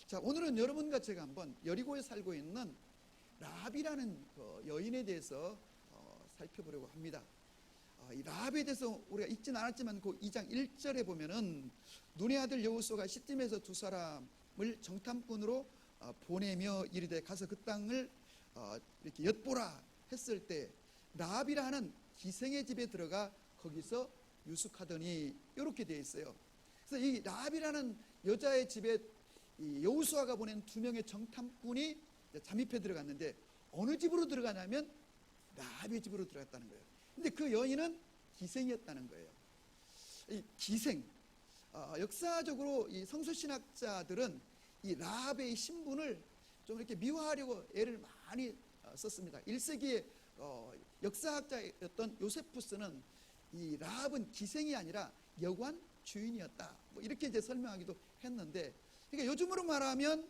자, 오늘은 여러분과 제가 한번 여리고에 살고 있는 라합이라는 그 여인에 대해서 살펴보려고 합니다. 이 라합에 대해서 우리가 읽지는 않았지만 그 2장 1절에 보면은 눈의 아들 여호수아가 시딤에서 두 사람을 정탐꾼으로 보내며 이르되 가서 그 땅을 이렇게 엿보라 했을 때 라합이라 하는 기생의 집에 들어가 거기서 유숙하더니 이렇게 되어 있어요. 그래서 이 라합이라는 여자의 집에 이 여호수아가 보낸 두 명의 정탐꾼이 잠입해 들어갔는데 어느 집으로 들어가냐면 라합의 집으로 들어갔다는 거예요. 근데 그 여인은 기생이었다는 거예요. 이 기생, 역사적으로 이 성서신학자들은 이 라합의 신분을 좀 이렇게 미화하려고 애를 많이 썼습니다. 1세기의 역사학자였던 요세푸스는 이 라합은 기생이 아니라 여관 주인이었다, 뭐 이렇게 이제 설명하기도 했는데, 그러니까 요즘으로 말하면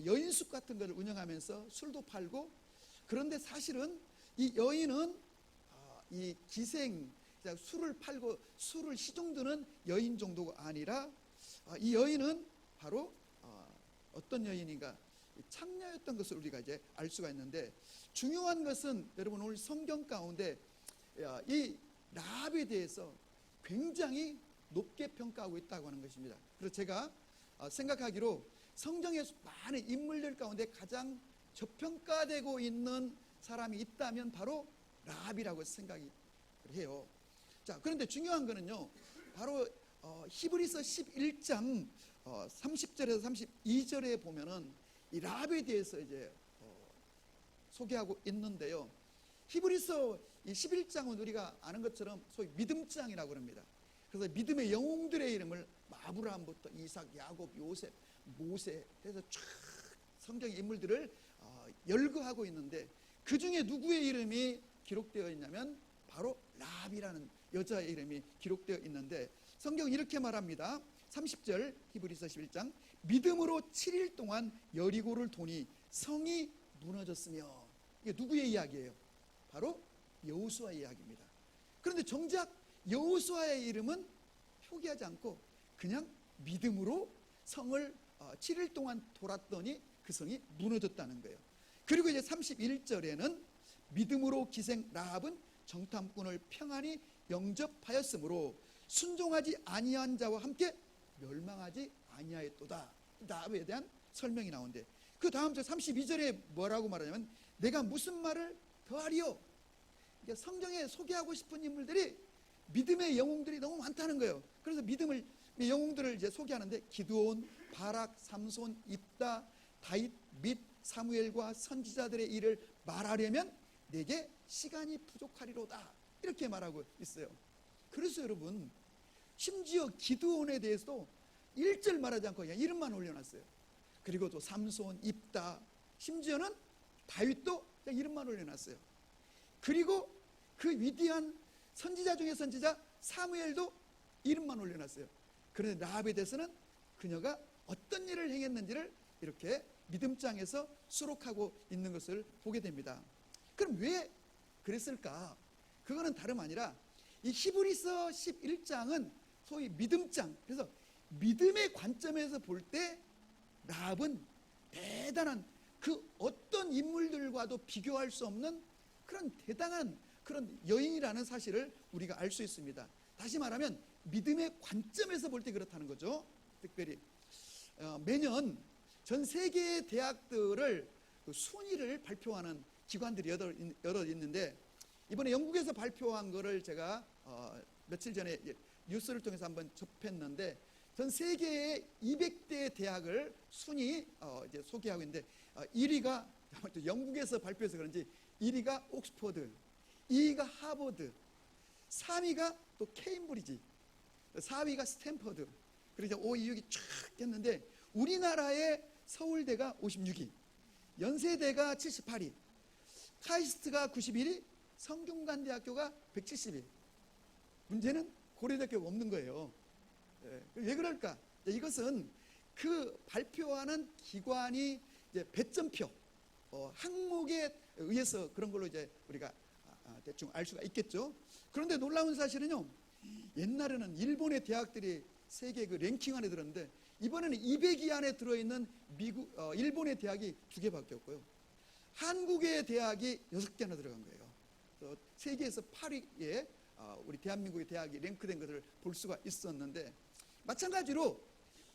여인숙 같은 걸 운영하면서 술도 팔고, 그런데 사실은 이 여인은 이 기생, 술을 팔고 술을 시중드는 여인 정도가 아니라 이 여인은 바로 어떤 여인인가, 창녀였던 것을 우리가 이제 알 수가 있는데, 중요한 것은 여러분 오늘 성경 가운데 이 라합에 대해서 굉장히 높게 평가하고 있다고 하는 것입니다. 그래서 제가 생각하기로 성경의 많은 인물들 가운데 가장 저평가되고 있는 사람이 있다면 바로 라합이라고 생각이 해요. 자, 그런데 중요한 거는요, 바로 히브리서 11장 30절에서 32절에 보면은 이 라합에 대해서 이제 소개하고 있는데요. 히브리서 이 11장은 우리가 아는 것처럼 소위 믿음장이라고 합니다. 그래서 믿음의 영웅들의 이름을 아브라함부터 이삭, 야곱, 요셉, 모세 해서 쫙 성경의 인물들을 열거하고 있는데, 그 중에 누구의 이름이 기록되어 있냐면 바로 라합이라는 여자의 이름이 기록되어 있는데, 성경은 이렇게 말합니다. 30절 히브리서 11장, 믿음으로 7일 동안 여리고를 도니 성이 무너졌으며. 이게 누구의 이야기예요? 바로 여호수아의 이야기입니다. 그런데 정작 여호수아의 이름은 표기하지 않고 그냥 믿음으로 성을 7일 동안 돌았더니 그 성이 무너졌다는 거예요. 그리고 이제 31절에는 믿음으로 기생 라합은 정탐꾼을 평안히 영접하였으므로 순종하지 아니한 자와 함께 멸망하지 아니하였도다. 라합에 대한 설명이 나오는데, 그 다음 절 32절에 뭐라고 말하냐면 내가 무슨 말을 더하리요. 그러니까 성경에 소개하고 싶은 인물들이 믿음의 영웅들이 너무 많다는 거예요. 그래서 믿음의 영웅들을 이제 소개하는데 기드온, 바락, 삼손, 입다, 다윗 및 사무엘과 선지자들의 일을 말하려면 내게 시간이 부족하리로다, 이렇게 말하고 있어요. 그래서 여러분, 심지어 기드온에 대해서도 1절 말하지 않고 그냥 이름만 올려놨어요. 그리고 또 삼손, 입다, 심지어는 다윗도 그냥 이름만 올려놨어요. 그리고 그 위대한 선지자 중에 선지자 사무엘도 이름만 올려놨어요. 그런데 라합에 대해서는 그녀가 어떤 일을 행했는지를 이렇게 믿음장에서 수록하고 있는 것을 보게 됩니다. 그럼 왜 그랬을까? 그거는 다름 아니라 이 히브리서 11장은 소위 믿음장, 그래서 믿음의 관점에서 볼 때 라합은 대단한, 그 어떤 인물들과도 비교할 수 없는 그런 대단한 그런 여인이라는 사실을 우리가 알 수 있습니다. 다시 말하면 믿음의 관점에서 볼 때 그렇다는 거죠. 특별히 매년 전 세계의 대학들을 순위를 발표하는 기관들이 여러 있는데, 이번에 영국에서 발표한 거를 제가 며칠 전에 뉴스를 통해서 한번 접했는데, 전 세계의 200대 대학을 순위 이제 소개하고 있는데, 1위가 영국에서 발표해서 그런지 1위가 옥스퍼드, 2위가 하버드, 3위가 또 케임브리지, 4위가 스탠퍼드, 그리고 5위, 6위 쫙 했는데 우리나라의 서울대가 56위, 연세대가 78위, 카이스트가 91위, 성균관대학교가 170위. 문제는 고려대학교가 없는 거예요. 왜 그럴까? 이것은 그 발표하는 기관이 이제 배점표, 항목에 의해서 그런 걸로 이제 우리가 대충 알 수가 있겠죠. 그런데 놀라운 사실은요, 옛날에는 일본의 대학들이 세계 그 랭킹 안에 들었는데 이번에는 200위 안에 들어있는 일본의 대학이 2개밖에 없고요. 한국의 대학이 6개나 들어간 거예요. 또 세계에서 8위에 우리 대한민국의 대학이 랭크된 것을 볼 수가 있었는데, 마찬가지로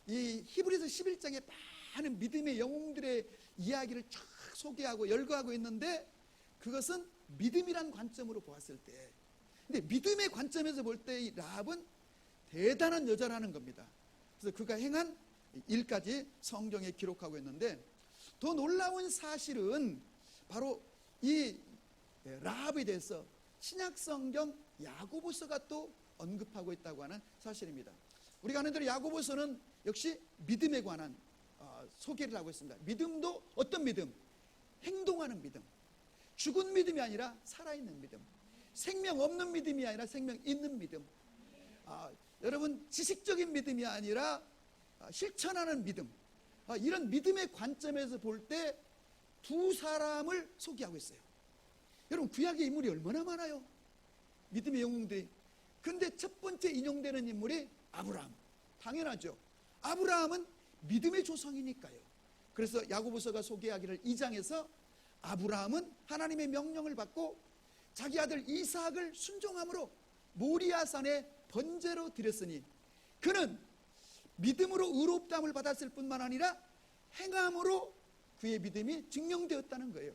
이 히브리서 11장에 많은 믿음의 영웅들의 이야기를 쫙 소개하고 열거하고 있는데, 그것은 믿음이란 관점으로 보았을 때, 근데 믿음의 관점에서 볼 때 이 라합은 대단한 여자라는 겁니다. 그래서 그가 행한 일까지 성경에 기록하고 있는데, 더 놀라운 사실은 바로 이 라합에 대해서 신약 성경 야고보서가 또 언급하고 있다고 하는 사실입니다. 우리가 아는 대로 야고보서는 역시 믿음에 관한 소개를 하고 있습니다. 믿음도 어떤 믿음? 행동하는 믿음. 죽은 믿음이 아니라 살아있는 믿음. 생명 없는 믿음이 아니라 생명 있는 믿음. 여러분, 지식적인 믿음이 아니라 실천하는 믿음. 이런 믿음의 관점에서 볼 때 두 사람을 소개하고 있어요. 여러분, 구약의 인물이 얼마나 많아요? 믿음의 영웅들이. 근데 첫 번째 인용되는 인물이 아브라함. 당연하죠. 아브라함은 믿음의 조상이니까요. 그래서 야고보서가 소개하기를 2장에서 아브라함은 하나님의 명령을 받고 자기 아들 이삭을 순종함으로 모리아산에 번제로 드렸으니 그는 믿음으로 의롭다함을 받았을 뿐만 아니라 행함으로 그의 믿음이 증명되었다는 거예요.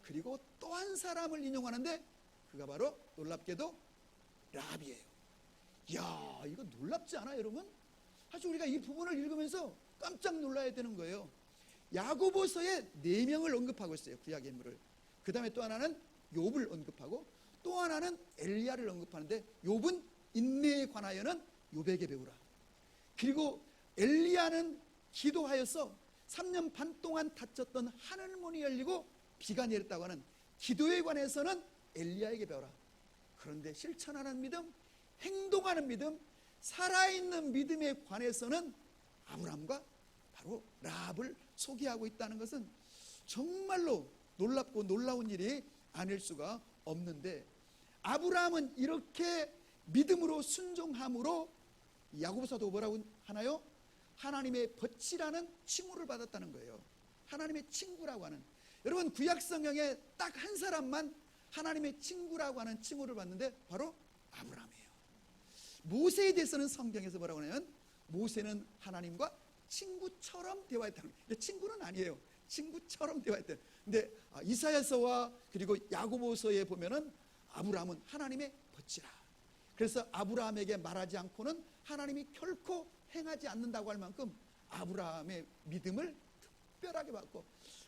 그리고 또 한 사람을 인용하는데 그가 바로 놀랍게도 라합이에요. 이야, 이거 놀랍지 않아요, 여러분? 사실 우리가 이 부분을 읽으면서 깜짝 놀라야 되는 거예요. 야고보서에 4명을 언급하고 있어요, 구약의 인물을. 그 다음에 또 하나는 욥을 언급하고 또 하나는 엘리야를 언급하는데, 욥은 인내에 관하여는 욥에게 배우라. 그리고 엘리야는 기도하여서 3년 반 동안 닫혔던 하늘문이 열리고 비가 내렸다고 하는 기도에 관해서는 엘리야에게 배워라. 그런데 실천하는 믿음, 행동하는 믿음, 살아있는 믿음에 관해서는 아브라함과 바로 라합을 소개하고 있다는 것은 정말로 놀랍고 놀라운 일이 아닐 수가 없는데, 아브라함은 이렇게 믿음으로 순종함으로 야고보서도 뭐라고 하나요? 하나님의 벗이라는 칭호를 받았다는 거예요. 하나님의 친구라고 하는. 여러분, 구약 성경에 딱 한 사람만 하나님의 친구라고 하는 칭호를 받는데 바로 아브라함이에요. 모세에 대해서는 성경에서 뭐라고 하냐면 모세는 하나님과 친구처럼 대화했다는 거예요. 친구는 아니에요. 친구처럼 대화했대요. 근데 이사야서와 그리고 야고보서에 보면은 아브라함은 하나님의 벗이라. 그래서 아브라함에게 말하지 않고는 하나님이 결코 행하지 않는다고 할 만큼 아브라함의 믿음을 특별하게 받고,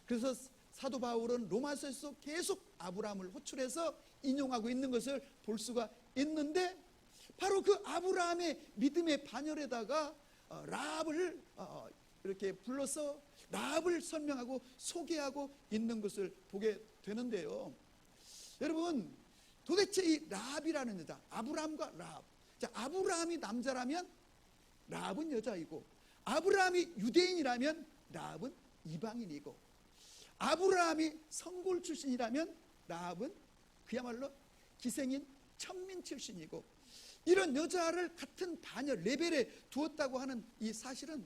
그래서 사도 바울은 로마서에서 계속 아브라함을 호출해서 인용하고 있는 것을 볼 수가 있는데, 바로 그 아브라함의 믿음의 반열에다가 라합을 이렇게 불러서 라합을 설명하고 소개하고 있는 것을 보게 되는데요. 여러분, 도대체 이 라합이라는 여자, 아브라함과 라합. 자, 아브라함이 남자라면 라합은 여자이고, 아브라함이 유대인이라면 라합은 이방인이고, 아브라함이 성골 출신이라면 라합은 그야말로 기생인 천민 출신이고, 이런 여자를 같은 반열 레벨에 두었다고 하는 이 사실은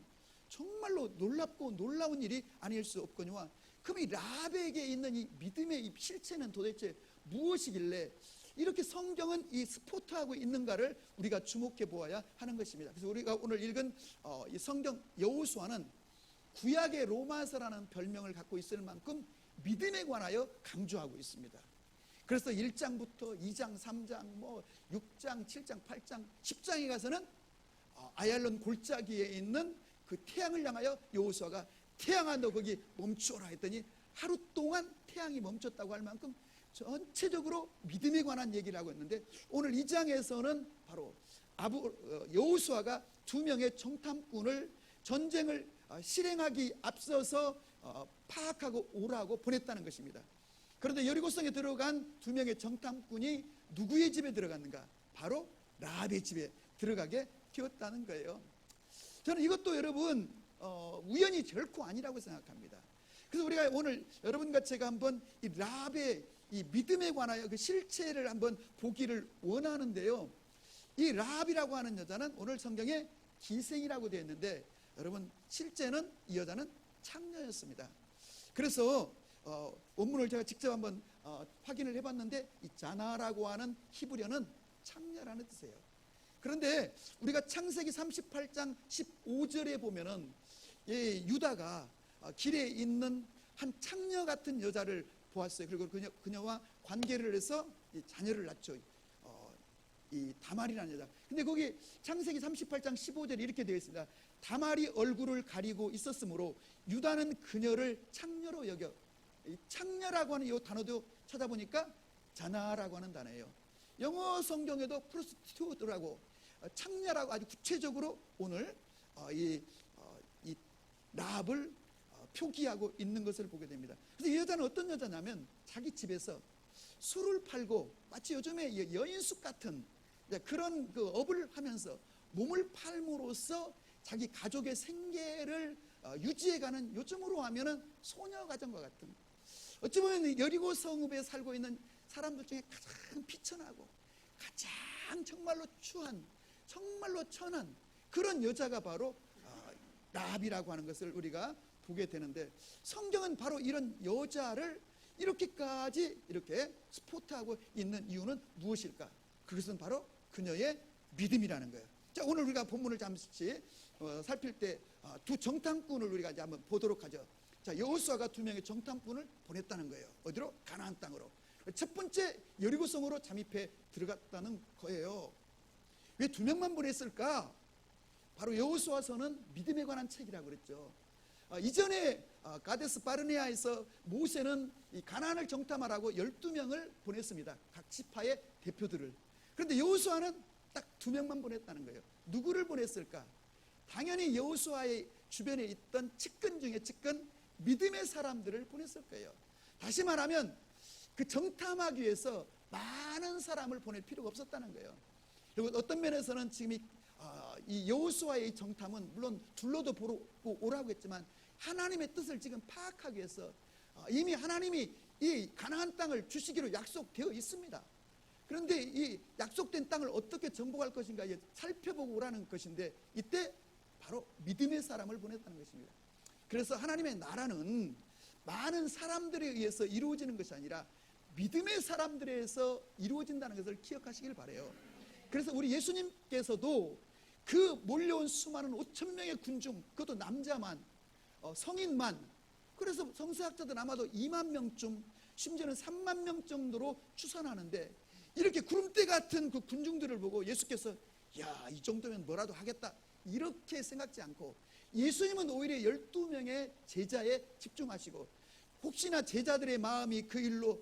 정말로 놀랍고 놀라운 일이 아닐 수 없거니와, 그럼 이 라합에게 있는 이 믿음의 이 실체는 도대체 무엇이길래 이렇게 성경은 이 스포트하고 있는가를 우리가 주목해 보아야 하는 것입니다. 그래서 우리가 오늘 읽은 이 성경 여호수아는 구약의 로마서라는 별명을 갖고 있을 만큼 믿음에 관하여 강조하고 있습니다. 그래서 1장부터 2장, 3장, 6장, 7장, 8장, 10장에 가서는 아얄론 골짜기에 있는 그 태양을 향하여 여호수아가 태양아 너 거기 멈추어라 했더니 하루 동안 태양이 멈췄다고 할 만큼 전체적으로 믿음에 관한 얘기를 하고 있는데, 오늘 2장에서는 바로 여호수아가 2명의 정탐꾼을 전쟁을 실행하기 앞서서 파악하고 오라고 보냈다는 것입니다. 그런데 여리고성에 들어간 2명의 정탐꾼이 누구의 집에 들어갔는가? 바로 라합의 집에 들어가게 되었다는 거예요. 저는 이것도 여러분 우연이 결코 아니라고 생각합니다. 그래서 우리가 오늘 여러분과 제가 한번 이 라합의 이 믿음에 관하여 그 실체를 한번 보기를 원하는데요. 이 라합이라고 하는 여자는 오늘 성경에 기생이라고 되어 있는데, 여러분 실제는 이 여자는 창녀였습니다. 그래서 원문을 제가 직접 한번 확인을 해봤는데 이 자나라고 하는 히브리어는 창녀라는 뜻이에요. 그런데 우리가 창세기 38장 15절에 보면은 유다가 길에 있는 한 창녀 같은 여자를 보았어요. 그리고 그녀와 관계를 해서 자녀를 낳죠. 이 다말이라는 여자. 근데 거기 창세기 38장 15절에 이렇게 되어 있습니다. 다말이 얼굴을 가리고 있었으므로 유다는 그녀를 창녀로 여겨. 이 창녀라고 하는 이 단어도 찾아보니까 자나라고 하는 단어예요. 영어 성경에도 프로스티튜트라고 창녀라고 아주 구체적으로 오늘 이 라합을 표기하고 있는 것을 보게 됩니다. 그래서 이 여자는 어떤 여자냐면 자기 집에서 술을 팔고 마치 요즘에 여인숙 같은 그런 그 업을 하면서 몸을 팔므로써 자기 가족의 생계를 유지해가는, 요즘으로 하면은 소녀 가정과 같은, 어찌 보면 여리고 성읍에 살고 있는 사람들 중에 가장 비천하고 가장 정말로 추한, 정말로 천한 그런 여자가 바로 라합이라고 하는 것을 우리가 보게 되는데, 성경은 바로 이런 여자를 이렇게까지 이렇게 스포트하고 있는 이유는 무엇일까? 그것은 바로 그녀의 믿음이라는 거예요. 자, 오늘 우리가 본문을 잠시 살필 때 두 정탐꾼을 우리가 이제 한번 보도록 하죠. 자, 여호수아가 2명의 정탐꾼을 보냈다는 거예요. 어디로? 가나안 땅으로. 첫 번째 여리고성으로 잠입해 들어갔다는 거예요. 왜 2명만 보냈을까? 바로 여호수아서는 믿음에 관한 책이라고 그랬죠. 이전에 가데스 바르네아에서 모세는 이 가나안을 정탐하라고 12명을 보냈습니다. 각 지파의 대표들을. 그런데 여호수아는 딱 2명만 보냈다는 거예요. 누구를 보냈을까? 당연히 여호수아의 주변에 있던 측근 중에 측근, 믿음의 사람들을 보냈을 거예요. 다시 말하면 그 정탐하기 위해서 많은 사람을 보낼 필요가 없었다는 거예요. 그리고 어떤 면에서는 지금 이 여호수아의 정탐은 물론 둘러도 보고 오라고 했지만 하나님의 뜻을 지금 파악하기 위해서 이미 하나님이 이 가나안 땅을 주시기로 약속되어 있습니다. 그런데 이 약속된 땅을 어떻게 정복할 것인가 살펴보고 오라는 것인데, 이때 바로 믿음의 사람을 보냈다는 것입니다. 그래서 하나님의 나라는 많은 사람들에 의해서 이루어지는 것이 아니라 믿음의 사람들에 의해서 이루어진다는 것을 기억하시길 바라요. 그래서 우리 예수님께서도 그 몰려온 수많은 5천 명의 군중, 그것도 남자만, 성인만, 그래서 성서학자들은 아마도 2만 명쯤, 심지어는 3만 명 정도로 추산하는데, 이렇게 구름대 같은 그 군중들을 보고 예수께서 야, 이 정도면 뭐라도 하겠다 이렇게 생각지 않고, 예수님은 오히려 12명의 제자에 집중하시고, 혹시나 제자들의 마음이 그 일로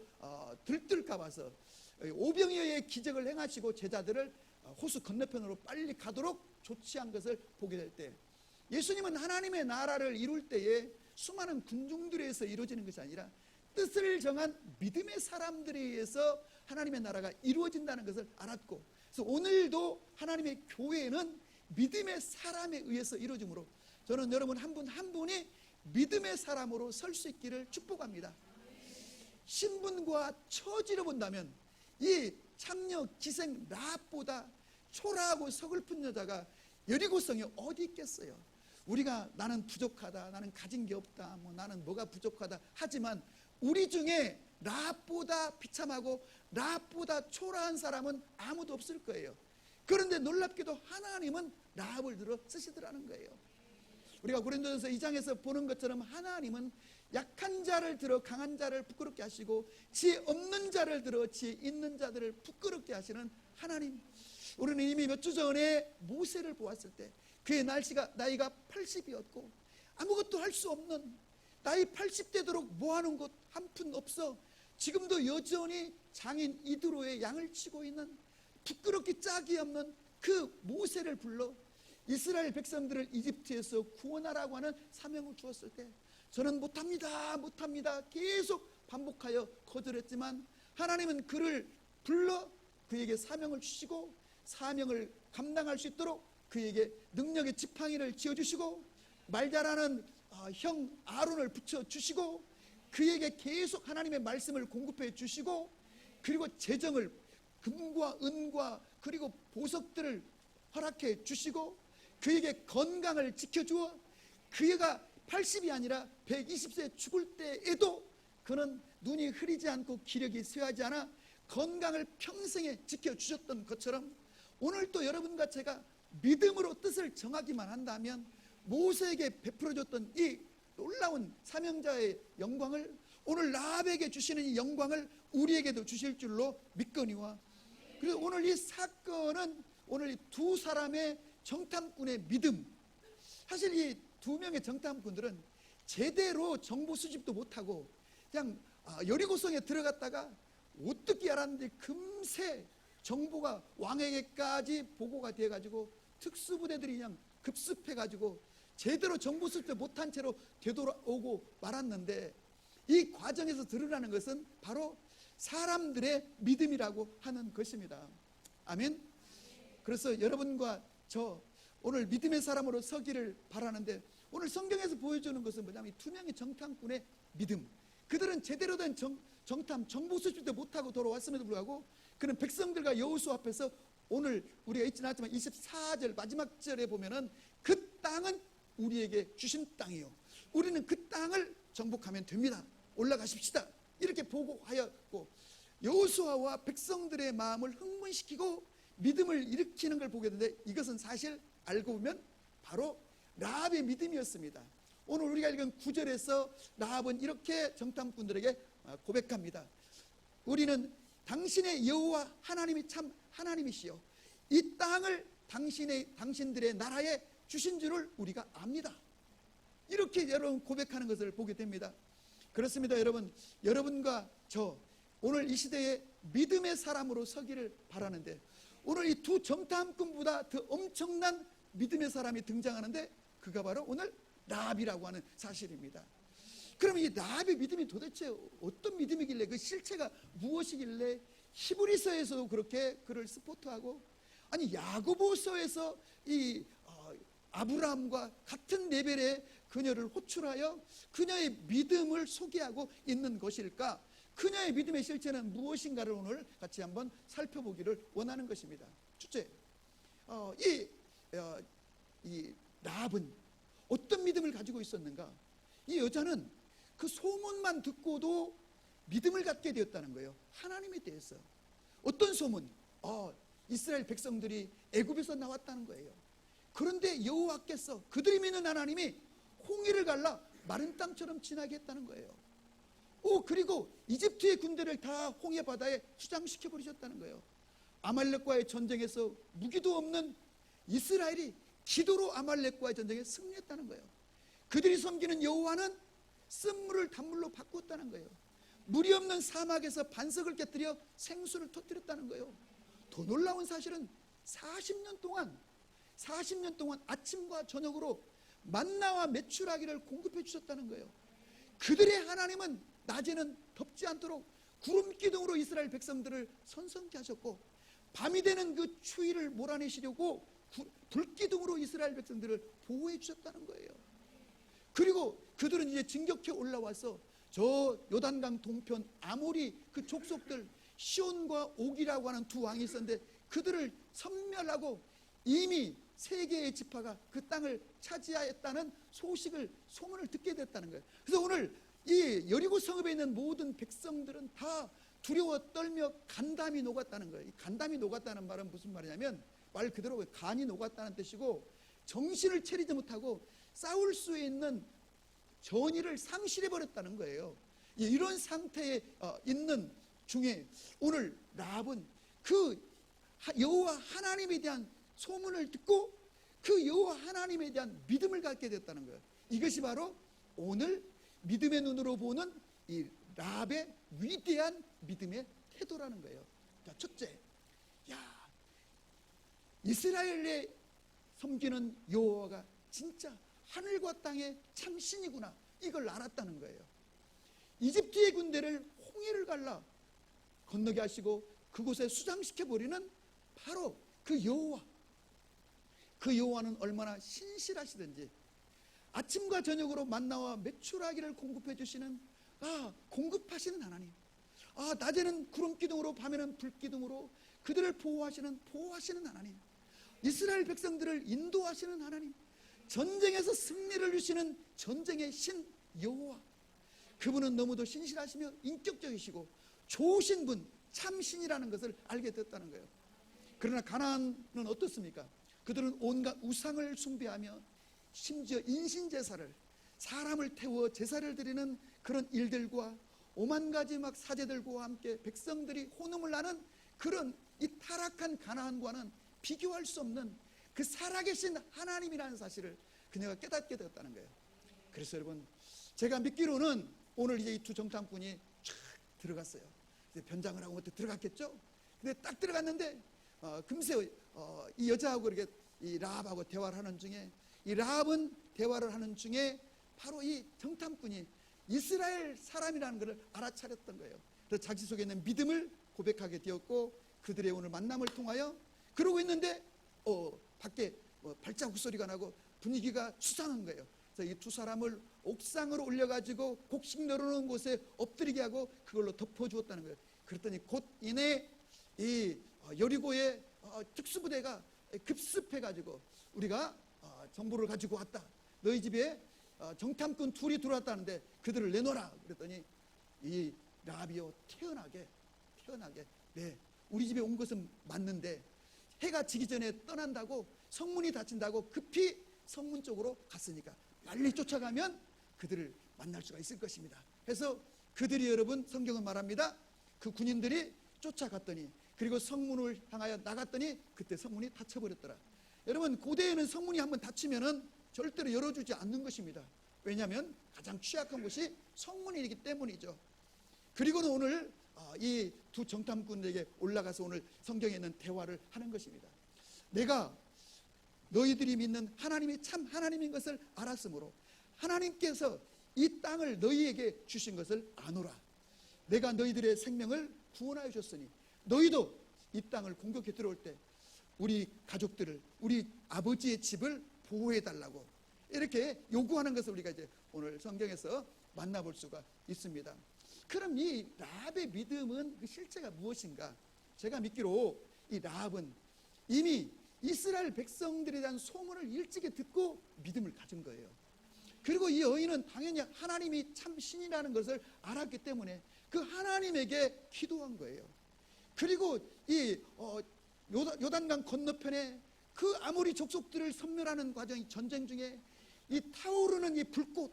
들뜰까 봐서 오병이어의 기적을 행하시고 제자들을 호수 건너편으로 빨리 가도록 조치한 것을 보게 될 때, 예수님은 하나님의 나라를 이룰 때에 수많은 군중들에 의해서 이루어지는 것이 아니라 뜻을 정한 믿음의 사람들에 의해서 하나님의 나라가 이루어진다는 것을 알았고, 그래서 오늘도 하나님의 교회는 믿음의 사람에 의해서 이루어지므로 저는 여러분 한 분 한 분이 믿음의 사람으로 설 수 있기를 축복합니다. 신분과 처지를 본다면 이 창녀 기생 라합보다 초라하고 서글픈 여자가 여리고성에 어디 있겠어요? 우리가 나는 부족하다, 나는 가진 게 없다, 나는 뭐가 부족하다 하지만 우리 중에 라합보다 비참하고 라합보다 초라한 사람은 아무도 없을 거예요. 그런데 놀랍게도 하나님은 라합을 들어 쓰시더라는 거예요. 우리가 고린도전서 2장에서 보는 것처럼 하나님은 약한 자를 들어 강한 자를 부끄럽게 하시고 지혜 없는 자를 들어 지혜 있는 자들을 부끄럽게 하시는 하나님. 우리는 이미 몇 주 전에 모세를 보았을 때 그의 나이가 80이었고 아무것도 할 수 없는, 나이 80대 도록 모아놓은 것 한 푼 없어 지금도 여전히 장인 이드로의 양을 치고 있는 부끄럽기 짝이 없는 그 모세를 불러 이스라엘 백성들을 이집트에서 구원하라고 하는 사명을 주었을 때 저는 못합니다 계속 반복하여 거절했지만, 하나님은 그를 불러 그에게 사명을 주시고 사명을 감당할 수 있도록 그에게 능력의 지팡이를 지어주시고 말 잘하는 형 아론을 붙여주시고 그에게 계속 하나님의 말씀을 공급해 주시고, 그리고 재정을 금과 은과 그리고 보석들을 허락해 주시고 그에게 건강을 지켜주어 그 애가 80이 아니라 120세 죽을 때에도 그는 눈이 흐리지 않고 기력이 쇠하지 않아 건강을 평생에 지켜주셨던 것처럼, 오늘 또 여러분과 제가 믿음으로 뜻을 정하기만 한다면 모세에게 베풀어줬던 이 놀라운 사명자의 영광을, 오늘 라합에게 주시는 이 영광을 우리에게도 주실 줄로 믿거니와, 그래서 오늘 이 사건은 오늘 이 두 사람의 정탐꾼의 믿음, 사실 이 두 명의 정탐꾼들은 제대로 정보 수집도 못하고 그냥 여리고성에 들어갔다가 어떻게 알았는데 금세 정보가 왕에게까지 보고가 돼가지고 특수부대들이 그냥 급습해가지고 제대로 정보 수집 못한 채로 되돌아오고 말았는데, 이 과정에서 드러나는 것은 바로 사람들의 믿음이라고 하는 것입니다. 아멘. 그래서 여러분과 저 오늘 믿음의 사람으로 서기를 바라는데, 오늘 성경에서 보여주는 것은 뭐냐면 이 두 명의 정탐꾼의 믿음. 그들은 제대로 된 정탐 정보 수집도 못하고 돌아왔음에도 불구하고 그는 백성들과 여호수아 앞에서, 오늘 우리가 읽지는 않았지만 24절 마지막 절에 보면은 그 땅은 우리에게 주신 땅이요, 우리는 그 땅을 정복하면 됩니다, 올라가십시다, 이렇게 보고하였고, 여호수아와 백성들의 마음을 흥분시키고 믿음을 일으키는 걸 보게 되는데, 이것은 사실 알고 보면 바로 라합의 믿음이었습니다. 오늘 우리가 읽은 9절에서 라합은 이렇게 정탐꾼들에게 고백합니다. 우리는 당신의 여호와 하나님이 참 하나님이시여, 이 땅을 당신들의 나라에 주신 줄을 우리가 압니다. 이렇게 여러분 고백하는 것을 보게 됩니다. 그렇습니다. 여러분과 저 오늘 이 시대에 믿음의 사람으로 서기를 바라는데, 오늘 이 두 정탐꾼보다 더 엄청난 믿음의 사람이 등장하는데, 그가 바로 오늘 라합이라고 하는 사실입니다. 그럼 이 라합의 믿음이 도대체 어떤 믿음이길래, 그 실체가 무엇이길래 히브리서에서도 그렇게 그를 스포트하고, 아니 야고보서에서 이 아브라함과 같은 레벨의 그녀를 호출하여 그녀의 믿음을 소개하고 있는 것일까? 그녀의 믿음의 실체는 무엇인가를 오늘 같이 한번 살펴보기를 원하는 것입니다. 첫째, 이 라합은 어떤 믿음을 가지고 있었는가? 이 여자는 그 소문만 듣고도 믿음을 갖게 되었다는 거예요. 하나님에 대해서. 어떤 소문? 이스라엘 백성들이 애굽에서 나왔다는 거예요. 그런데 여호와께서 그들이 믿는 하나님이 홍해를 갈라 마른 땅처럼 지나게 했다는 거예요. 그리고 이집트의 군대를 다 홍해 바다에 수장시켜 버리셨다는 거예요. 아말렉과의 전쟁에서 무기도 없는 이스라엘이 기도로 아말렉과의 전쟁에 승리했다는 거예요. 그들이 섬기는 여호와는 쓴물을 단물로 바꾸었다는 거예요. 물이 없는 사막에서 반석을 깨뜨려 생수를 터뜨렸다는 거예요. 더 놀라운 사실은 40년 동안 아침과 저녁으로 만나와 메추라기를 공급해 주셨다는 거예요. 그들의 하나님은 낮에는 덥지 않도록 구름 기둥으로 이스라엘 백성들을 선선케 하셨고, 밤이 되는 그 추위를 몰아내시려고 불기둥으로 이스라엘 백성들을 보호해 주셨다는 거예요. 그리고 그들은 이제 진격해 올라와서 저 요단강 동편 아모리 그 족속들 시온과 옥이라고 하는 두 왕이 있었는데, 그들을 섬멸하고 이미 세 개의 지파가 그 땅을 차지하였다는 소문을 듣게 됐다는 거예요. 그래서 오늘 이 여리고 성읍에 있는 모든 백성들은 다 두려워 떨며 간담이 녹았다는 거예요. 이 간담이 녹았다는 말은 무슨 말이냐면, 말 그대로 간이 녹았다는 뜻이고, 정신을 차리지 못하고 싸울 수 있는 전의를 상실해버렸다는 거예요. 이런 상태에 있는 중에 오늘 라합은 그 여호와 하나님에 대한 소문을 듣고 그 여호와 하나님에 대한 믿음을 갖게 됐다는 거예요. 이것이 바로 오늘 믿음의 눈으로 보는 이 라합의 위대한 믿음의 태도라는 거예요. 자, 첫째, 이스라엘에 섬기는 여호와가 진짜 하늘과 땅의 창신이구나, 이걸 알았다는 거예요. 이집트의 군대를 홍해를 갈라 건너게 하시고 그곳에 수장시켜버리는 바로 그 여호와. 그 여호와는 얼마나 신실하시든지 아침과 저녁으로 만나와 메추라기를 공급해 주시는 공급하시는 하나님, 낮에는 구름기둥으로 밤에는 불기둥으로 그들을 보호하시는 하나님, 이스라엘 백성들을 인도하시는 하나님, 전쟁에서 승리를 주시는 전쟁의 신 여호와, 그분은 너무도 신실하시며 인격적이시고 좋으신 분, 참신이라는 것을 알게 됐다는 거예요. 그러나 가나안은 어떻습니까? 그들은 온갖 우상을 숭배하며 심지어 인신제사를, 사람을 태워 제사를 드리는 그런 일들과 오만 가지 막 사제들과 함께 백성들이 혼음을 나는 그런 이 타락한 가나안과는 비교할 수 없는 그 살아계신 하나님이라는 사실을 그녀가 깨닫게 되었다는 거예요. 그래서 여러분, 제가 믿기로는 오늘 이제 이 두 정탐꾼이 쫙 들어갔어요. 이제 변장을 하고 어떻게 들어갔겠죠? 근데 딱 들어갔는데 금세 이 여자하고 이렇게 이 라합하고 대화를 하는 중에, 이 라합은 대화를 하는 중에 바로 이 정탐꾼이 이스라엘 사람이라는 것을 알아차렸던 거예요. 그래서 자기 속에 있는 믿음을 고백하게 되었고, 그들의 오늘 만남을 통하여 그러고 있는데 밖에 발자국 소리가 나고 분위기가 수상한 거예요. 그래서 이 두 사람을 옥상으로 올려가지고 곡식 내려놓은 곳에 엎드리게 하고 그걸로 덮어주었다는 거예요. 그랬더니 곧 이내 이 여리고의 특수부대가 급습해가지고 우리가 정보를 가지고 왔다. 너희 집에 정탐꾼 둘이 들어왔다는데 그들을 내놓으라. 그랬더니 이 라합이요, 태연하게 네, 우리 집에 온 것은 맞는데 해가 지기 전에 떠난다고, 성문이 닫힌다고 급히 성문 쪽으로 갔으니까 빨리 쫓아가면 그들을 만날 수가 있을 것입니다. 그래서 그들이, 여러분, 성경은 말합니다, 그 군인들이 쫓아갔더니, 그리고 성문을 향하여 나갔더니 그때 성문이 닫혀버렸더라. 여러분, 고대에는 성문이 한번 닫히면은 절대로 열어주지 않는 것입니다. 왜냐하면 가장 취약한 곳이 성문이기 때문이죠. 그리고는 오늘 이 두 정탐꾼에게 올라가서 오늘 성경에 있는 대화를 하는 것입니다. 내가 너희들이 믿는 하나님이 참 하나님인 것을 알았으므로 하나님께서 이 땅을 너희에게 주신 것을 아노라. 내가 너희들의 생명을 구원하여 줬으니 너희도 이 땅을 공격해 들어올 때 우리 가족들을, 우리 아버지의 집을 보호해 달라고 이렇게 요구하는 것을 우리가 이제 오늘 성경에서 만나볼 수가 있습니다. 그럼 이 라합의 믿음은 그 실체가 무엇인가? 제가 믿기로 이 라합은 이미 이스라엘 백성들에 대한 소문을 일찍이 듣고 믿음을 가진 거예요. 그리고 이 여인은 당연히 하나님이 참 신이라는 것을 알았기 때문에 그 하나님에게 기도한 거예요. 그리고 이 요단강 건너편에 그 아모리 족속들을 섬멸하는 과정이, 전쟁 중에 이 타오르는 이 불꽃,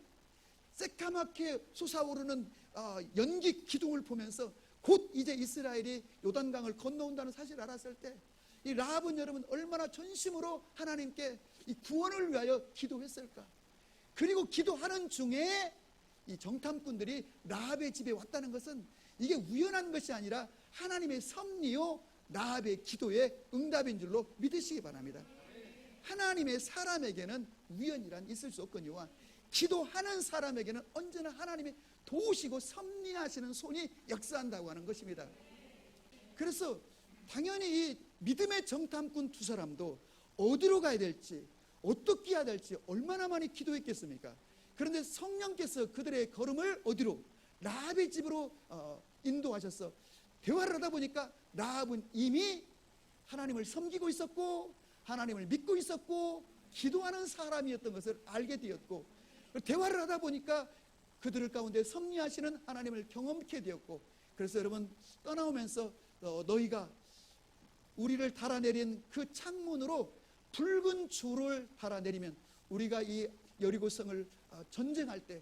새까맣게 솟아오르는 연기 기둥을 보면서 곧 이제 이스라엘이 요단강을 건너온다는 사실을 알았을 때 이 라합은, 여러분, 얼마나 전심으로 하나님께 이 구원을 위하여 기도했을까. 그리고 기도하는 중에 이 정탐꾼들이 라합의 집에 왔다는 것은 이게 우연한 것이 아니라 하나님의 섭리요 라합의 기도의 응답인 줄로 믿으시기 바랍니다. 하나님의 사람에게는 우연이란 있을 수 없거니와 기도하는 사람에게는 언제나 하나님이 도우시고 섭리하시는 손이 역사한다고 하는 것입니다. 그래서 당연히 이 믿음의 정탐꾼 두 사람도 어디로 가야 될지, 어떻게 해야 될지 얼마나 많이 기도했겠습니까? 그런데 성령께서 그들의 걸음을 어디로? 라합의 집으로 인도하셔서 대화를 하다 보니까 라합은 이미 하나님을 섬기고 있었고 하나님을 믿고 있었고 기도하는 사람이었던 것을 알게 되었고, 대화를 하다 보니까 그들 가운데 섭리하시는 하나님을 경험케 되었고, 그래서 여러분, 떠나오면서 너희가 우리를 달아내린 그 창문으로 붉은 줄을 달아내리면 우리가 이 여리고성을 전쟁할 때,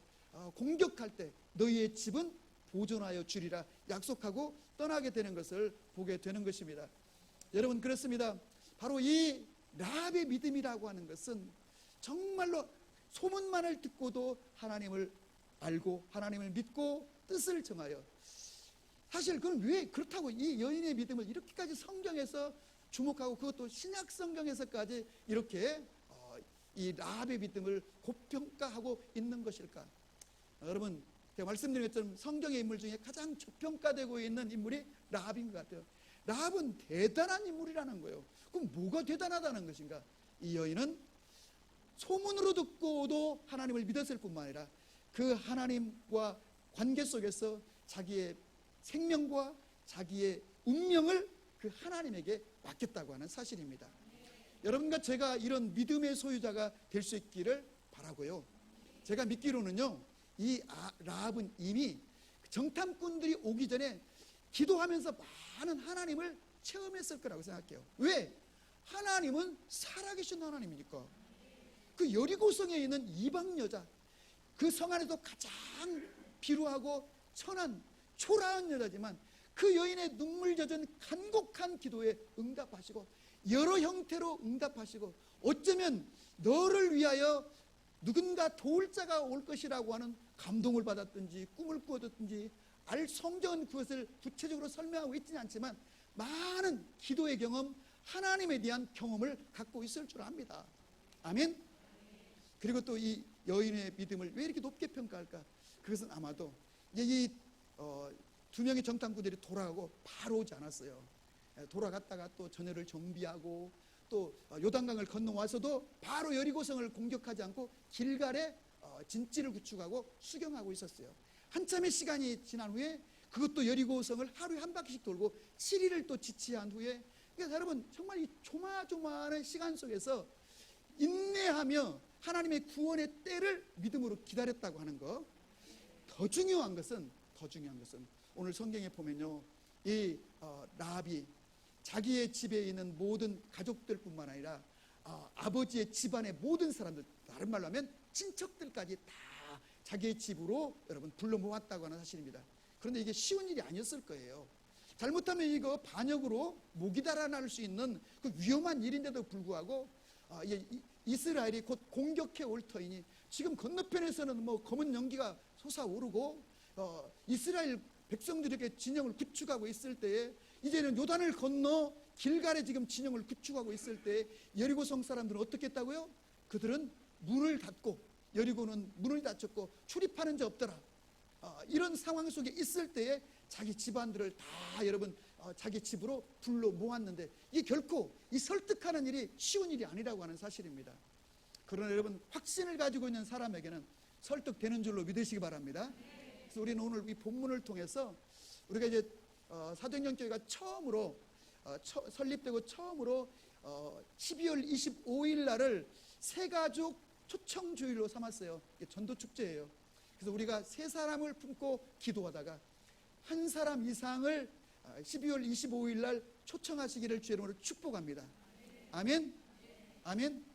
공격할 때 너희의 집은 보존하여 주리라 약속하고 떠나게 되는 것을 보게 되는 것입니다. 여러분, 그렇습니다. 바로 이 라합의 믿음이라고 하는 것은 정말로 소문만을 듣고도 하나님을 알고 하나님을 믿고 뜻을 정하여, 사실 그건 왜 그렇다고 이 여인의 믿음을 이렇게까지 성경에서 주목하고 그것도 신약 성경에서까지 이렇게 이 라합의 믿음을 고평가하고 있는 것일까? 여러분, 제가 말씀드린 것처럼 성경의 인물 중에 가장 저평가되고 있는 인물이 라합인 것 같아요. 라합은 대단한 인물이라는 거예요. 그럼 뭐가 대단하다는 것인가? 이 여인은 소문으로 듣고도 하나님을 믿었을 뿐만 아니라 그 하나님과 관계 속에서 자기의 생명과 자기의 운명을 그 하나님에게 맡겼다고 하는 사실입니다. 여러분과 제가 이런 믿음의 소유자가 될 수 있기를 바라고요. 제가 믿기로는요, 이 라합은 이미 정탐꾼들이 오기 전에 기도하면서 많은 하나님을 체험했을 거라고 생각해요. 왜? 하나님은 살아계신 하나님이니까. 그 여리고성에 있는 이방 여자, 그 성 안에도 가장 비루하고 천한 초라한 여자지만 그 여인의 눈물 젖은 간곡한 기도에 응답하시고, 여러 형태로 응답하시고, 어쩌면 너를 위하여 누군가 도울 자가 올 것이라고 하는 감동을 받았든지 꿈을 꾸었든지 성경은 그것을 구체적으로 설명하고 있지는 않지만 많은 기도의 경험, 하나님에 대한 경험을 갖고 있을 줄 압니다. 아멘. 그리고 또 이 여인의 믿음을 왜 이렇게 높게 평가할까? 그것은 아마도 이 두 명의 정탐꾼들이 돌아가고 바로 오지 않았어요. 돌아갔다가 또 전열을 정비하고 또 요단강을 건너와서도 바로 여리고성을 공격하지 않고 길갈에 진지를 구축하고 수경하고 있었어요. 한참의 시간이 지난 후에 그것도 여리고성을 하루에 한 바퀴씩 돌고 7일을 또 지체한 후에, 그러니까 여러분 정말 이 조마조마한 시간 속에서 인내하며 하나님의 구원의 때를 믿음으로 기다렸다고 하는 것. 더 중요한 것은 오늘 성경에 보면요, 이 라합이 자기의 집에 있는 모든 가족들뿐만 아니라 아버지의 집안의 모든 사람들, 다른 말로 하면 친척들까지 다 자기의 집으로 여러분 불러 모았다고 하는 사실입니다. 그런데 이게 쉬운 일이 아니었을 거예요. 잘못하면 이거 반역으로 목이 달아날 수 있는 그 위험한 일인데도 불구하고 이스라엘이 곧 공격해 올 터이니 지금 건너편에서는 뭐 검은 연기가 솟아오르고 이스라엘 백성들에게 진영을 구축하고 있을 때에, 이제는 요단을 건너 길갈에 지금 진영을 구축하고 있을 때 여리고성 사람들은 어떻게 했다고요? 그들은 문을 닫고, 여리고는 문을 닫혔고 출입하는 자 없더라. 이런 상황 속에 있을 때에 자기 집안들을 다 여러분 자기 집으로 불러 모았는데, 이게 결코 이 설득하는 일이 쉬운 일이 아니라고 하는 사실입니다. 그러나 여러분, 확신을 가지고 있는 사람에게는 설득되는 줄로 믿으시기 바랍니다. 그래서 우리는 오늘 이 본문을 통해서 우리가 이제 사도행전교회가 처음으로 설립되고 처음으로 12월 25일 날을 새가족 초청주일로 삼았어요. 이게 전도축제예요. 그래서 우리가 세 사람을 품고 기도하다가 한 사람 이상을 12월 25일 날 초청하시기를 주의 이름으로 축복합니다. 아멘. 아멘.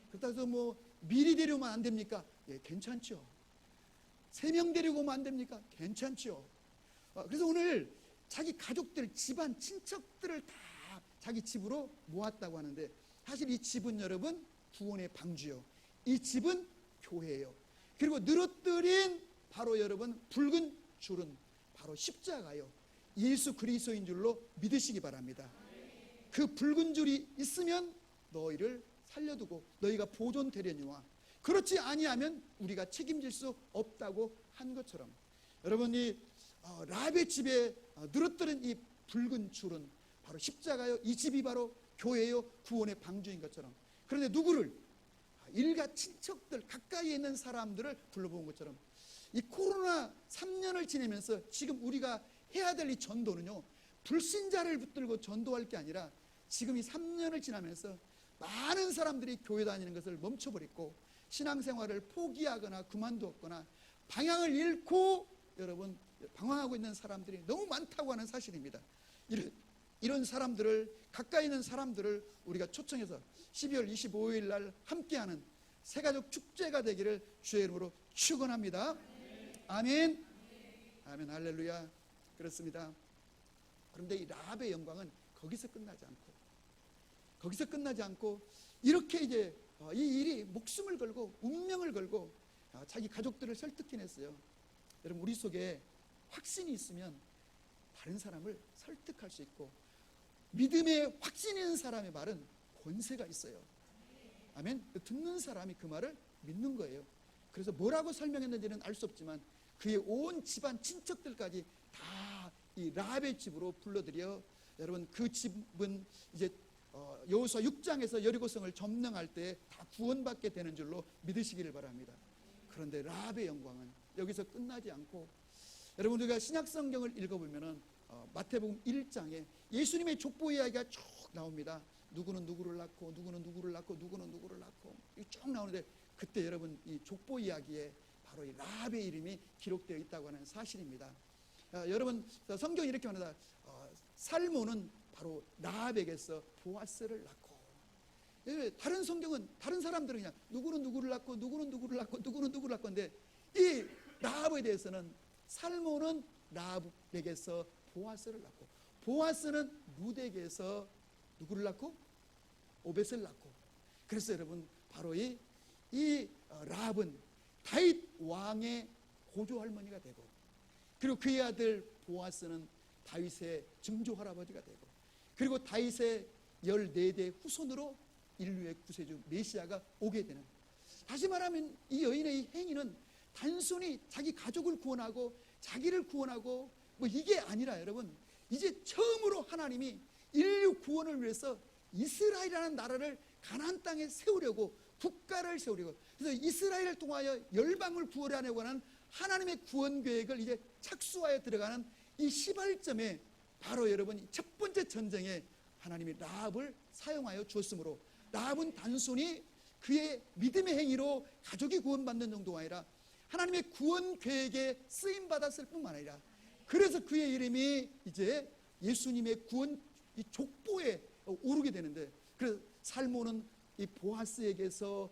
그렇다고 해서 뭐 미리 데려오면 안 됩니까? 예, 괜찮죠. 3명 데리고 오면 안 됩니까? 괜찮죠. 그래서 오늘 자기 가족들, 집안, 친척들을 다 자기 집으로 모았다고 하는데, 사실 이 집은 여러분 구원의 방주요, 이 집은 교회예요. 그리고 늘어뜨린 바로 여러분 붉은 줄은 바로 십자가요, 예수 그리스도인 줄로 믿으시기 바랍니다. 그 붉은 줄이 있으면 너희를 살려두고 너희가 보존되려니와, 그렇지 아니하면 우리가 책임질 수 없다고 한 것처럼, 여러분이 라합의 집에 늘어뜨린 이 붉은 줄은 바로 십자가요, 이 집이 바로 교회요, 구원의 방주인 것처럼. 그런데 누구를? 일가 친척들, 가까이에 있는 사람들을 불러본 것처럼, 이 코로나 3년을 지내면서 지금 우리가 해야 될 이 전도는요, 불신자를 붙들고 전도할 게 아니라 지금 이 3년을 지나면서 많은 사람들이 교회 다니는 것을 멈춰버렸고 신앙생활을 포기하거나 그만두었거나 방향을 잃고 여러분 방황하고 있는 사람들이 너무 많다고 하는 사실입니다. 이런 사람들을, 가까이 있는 사람들을 우리가 초청해서 12월 25일 날 함께하는 새가족 축제가 되기를 주의 이름으로 축원합니다. 아멘. 아멘. 할렐루야. 그렇습니다. 그런데 이 라합의 영광은 거기서 끝나지 않고 이렇게 이제 이 일이 목숨을 걸고 운명을 걸고 자기 가족들을 설득해냈어요. 여러분, 우리 속에 확신이 있으면 다른 사람을 설득할 수 있고, 믿음에 확신 있는 사람의 말은 권세가 있어요. 아멘. 듣는 사람이 그 말을 믿는 거예요. 그래서 뭐라고 설명했는지는 알 수 없지만 그의 온 집안 친척들까지 다 이 라합의 집으로 불러들여, 여러분 그 집은 이제 여호수아 6장에서 여리고성을 점령할 때 다 구원받게 되는 줄로 믿으시기를 바랍니다. 그런데 라합의 영광은 여기서 끝나지 않고, 여러분 우리가 신약성경을 읽어보면은 마태복음 1장에 예수님의 족보 이야기가 쭉 나옵니다. 누구는 누구를 낳고 누구는 누구를 낳고 누구는 누구를 낳고 쭉 나오는데 그때 여러분 이 족보 이야기에 바로 이 라합의 이름이 기록되어 있다고 하는 사실입니다. 여러분 성경이 이렇게 말합니다. 살몬은 바로 라합에게서 보아스를 낳고, 다른 성경은 다른 사람들은 그냥 누구는 누구를 낳고 누구는 누구를 낳고 누구는 누구를 낳고인데 이 라합에 대해서는 살몬은 라합에게서 보아스를 낳고, 보아스는 룻에게서 누구를 낳고 오벳을 낳고, 그래서 여러분 바로 이 라합은 다윗 왕의 고조 할머니가 되고, 그리고 그의 아들 보아스는 다윗의 증조 할아버지가 되고, 그리고 다윗의 14대 후손으로 인류의 구세주 메시아가 오게 되는, 다시 말하면 이 여인의 이 행위는 단순히 자기 가족을 구원하고 자기를 구원하고 뭐 이게 아니라 여러분, 이제 처음으로 하나님이 인류 구원을 위해서 이스라엘이라는 나라를 가나안 땅에 세우려고, 국가를 세우려고, 그래서 이스라엘을 통하여 열방을 구원하려고 하는 하나님의 구원 계획을 이제 착수하여 들어가는 이 시발점에 바로 여러분 첫 번째 전쟁에 하나님이 라합을 사용하여 주었으므로, 라합은 단순히 그의 믿음의 행위로 가족이 구원받는 정도가 아니라 하나님의 구원 계획에 쓰임 받았을 뿐만 아니라, 그래서 그의 이름이 이제 예수님의 구원 이 족보에 오르게 되는데, 그래서 살몬은 이 보아스에게서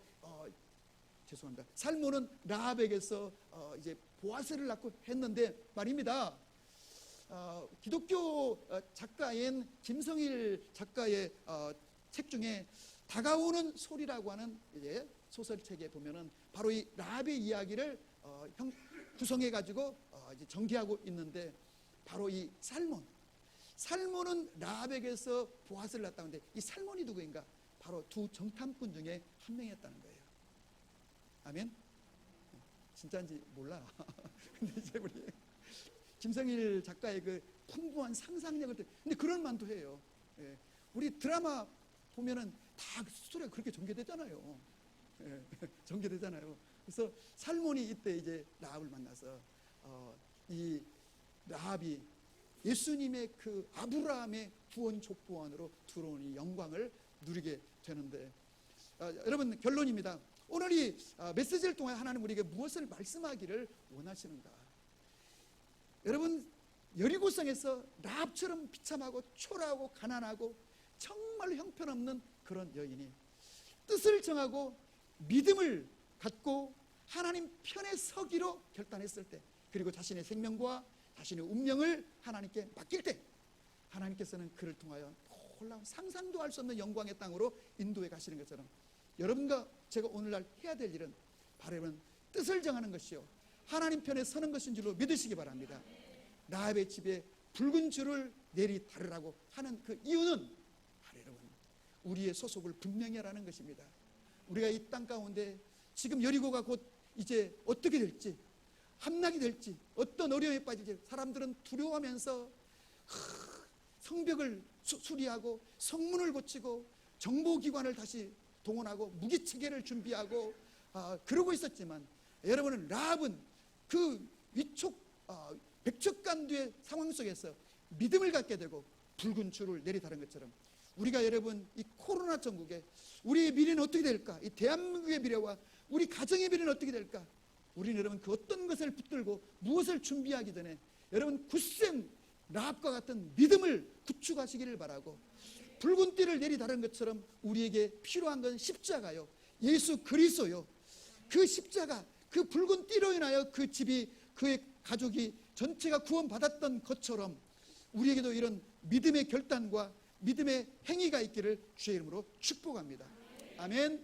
죄송합니다. 살몬은 라합에게서 이제 보아스를 낳고 했는데 말입니다. 기독교 작가인 김성일 작가의 책 중에 다가오는 소리라고 하는 이제 소설책에 보면은 바로 이 라합의 이야기를 구성해 가지고 이제 전개하고 있는데, 바로 이 살몬은 라합에게서 보아스를 낳았다고 하는데, 이 살몬이 누구인가? 바로 두 정탐꾼 중에 한 명이었다는 거예요. 아멘? 진짜인지 몰라. 근데 이제 우리 김성일 작가의 그 풍부한 상상력을, 근데 그럴 만도 해요. 예. 우리 드라마 보면은 다 스토리가 그렇게 전개되잖아요. 예. 전개되잖아요. 그래서 살몬이 이때 이제 라합을 만나서 이 라합이 예수님의 그 아브라함의 구원 족보 안으로 들어온 이 영광을 누리게 되는데, 여러분 결론입니다. 오늘 이 메시지를 통해 하나님 우리에게 무엇을 말씀하기를 원하시는가? 여러분 여리고성에서 라합처럼 비참하고 초라하고 가난하고 정말 형편없는 그런 여인이 뜻을 정하고 믿음을 갖고 하나님 편에 서기로 결단했을 때, 그리고 자신의 생명과 자신의 운명을 하나님께 맡길 때, 하나님께서는 그를 통하여 놀라운 상상도 할 수 없는 영광의 땅으로 인도해 가시는 것처럼, 여러분과 제가 오늘날 해야 될 일은 바로 여러분 뜻을 정하는 것이요 하나님 편에 서는 것인 줄로 믿으시기 바랍니다. 라합의 집에 붉은 줄을 내리 다르라고 하는 그 이유는 바로 여러분 우리의 소속을 분명히 하라는 것입니다. 우리가 이 땅 가운데 지금 여리고가 곧 이제 어떻게 될지, 함락이 될지, 어떤 어려움에 빠질지 사람들은 두려워하면서 성벽을 수리하고 성문을 고치고 정보기관을 다시 동원하고 무기체계를 준비하고 그러고 있었지만, 여러분은 라합은 그 위촉 백척간두의 상황 속에서 믿음을 갖게 되고 붉은 줄을 내리다른 것처럼, 우리가 여러분 이 코로나 전국에 우리의 미래는 어떻게 될까? 이 대한민국의 미래와 우리 가정의 미래는 어떻게 될까? 우리는 여러분 그 어떤 것을 붙들고 무엇을 준비하기 전에 여러분 굳센 라합과 같은 믿음을 구축하시기를 바라고, 붉은 띠를 내리다른 것처럼 우리에게 필요한 건 십자가요, 예수 그리스도요. 그 십자가, 그 붉은 띠로 인하여 그 집이, 그의 가족이 전체가 구원받았던 것처럼 우리에게도 이런 믿음의 결단과 믿음의 행위가 있기를 주의 이름으로 축복합니다. 아멘.